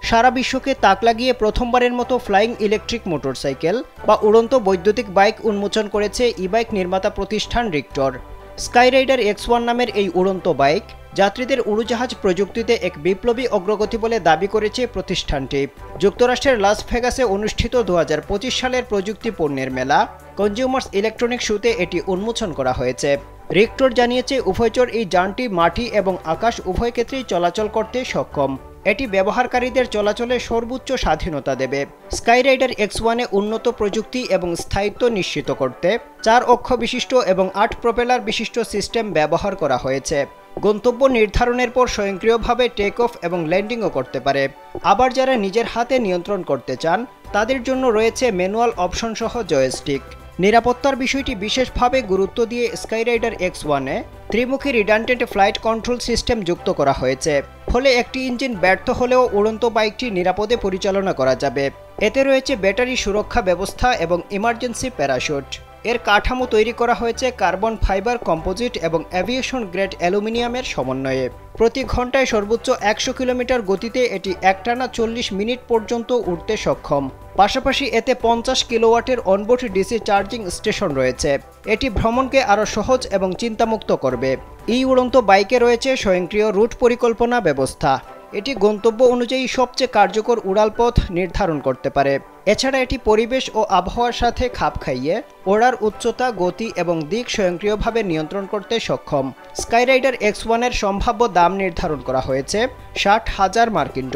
সারা বিশ্বকে তাক লাগিয়ে প্রথমবারের মতো ফ্লাইং ইলেকট্রিক মোটরসাইকেল বা উড়ন্ত বৈদ্যুতিক বাইক উন্মোচন করেছে ই-বাইক নির্মাতা প্রতিষ্ঠান রিক্টর। স্কাইরাইডার X1 নামের এই উড়ন্ত বাইক যাত্রীদের উড়োজাহাজ প্রযুক্তিতে এক বিপ্লবী অগ্রগতি বলে দাবি করেছে প্রতিষ্ঠানটি। যুক্তরাষ্ট্রের লাস ভেগাসে অনুষ্ঠিত 2025 সালের প্রযুক্তি পণ্যের মেলা কনজিউমার্স ইলেকট্রনিক শোতে এটি উন্মোচন করা হয়েছে। রিক্টর জানিয়েছে উভয়চর এই যানটি মাটি এবং আকাশ উভয় ক্ষেত্রেই চলাচল করতে সক্ষম। এটি ব্যবহারকারীদের চলাচলে সর্বোচ্চ স্বাধীনতা দেবে। স্কাইরাইডার X1 এ উন্নত প্রযুক্তি এবং স্থায়িত্ব নিশ্চিত করতে 4 অক্ষ বিশিষ্ট এবং 8 প্রপেলার বিশিষ্ট সিস্টেম ব্যবহার করা হয়েছে। গন্তব্য নির্ধারণের পর স্বয়ংক্রিয়ভাবে টেক অফ এবং ল্যান্ডিংও করতে পারে। আবার যারা নিজের হাতে নিয়ন্ত্রণ করতে চান তাদের জন্য রয়েছে ম্যানুয়াল অপশন সহ জয়স্টিক। নিরাপত্তার বিষয়টি বিশেষভাবে গুরুত্ব দিয়ে স্কাইরাইডার X1 এ ত্রিমুখী রিডান্ডেন্ট ফ্লাইট কন্ট্রোল সিস্টেম যুক্ত করা হয়েছে। ফলে একটি ইঞ্জিন ব্যর্থ হলেও উড়ন্ত বাইকটি নিরাপদে পরিচালনা করা যাবে। এতে রয়েছে ব্যাটারি সুরক্ষা ব্যবস্থা এবং ইমার্জেন্সি প্যারাশুট। এর কাঠামো তৈরি করা হয়েছে কার্বন ফাইবার কম্পোজিট এবং অ্যাভিয়েশন গ্রেড অ্যালুমিনিয়ামের সমন্বয়ে। প্রতি ঘন্টায় সর্বোচ্চ 100 কিলোমিটার গতিতে এটি একটানা 40 মিনিট পর্যন্ত উড়তে সক্ষম। পাশাপাশি এতে 50 কিলোওয়াটের অনবোর্ড ডিসি চার্জিং স্টেশন রয়েছে। এটি ভ্রমণকে আরও সহজ এবং চিন্তামুক্ত করবে। এই উড়ন্ত বাইকে রয়েছে স্বয়ংক্রিয় রুট পরিকল্পনা ব্যবস্থা। এটি গন্তব্য অনুযায়ী সবচেয়ে কার্যকর উড়ালপথ নির্ধারণ করতে পারে। এছাড়া এটি পরিবেশ ও আবহাওয়ার সাথে খাপ খাইয়ে ওড়ার উচ্চতা, গতি এবং দিক স্বয়ংক্রিয়ভাবে নিয়ন্ত্রণ করতে সক্ষম। স্কাইরাইডার X1 এর সম্ভাব্য দাম নির্ধারণ করা হয়েছে $60,000 মার্কিন।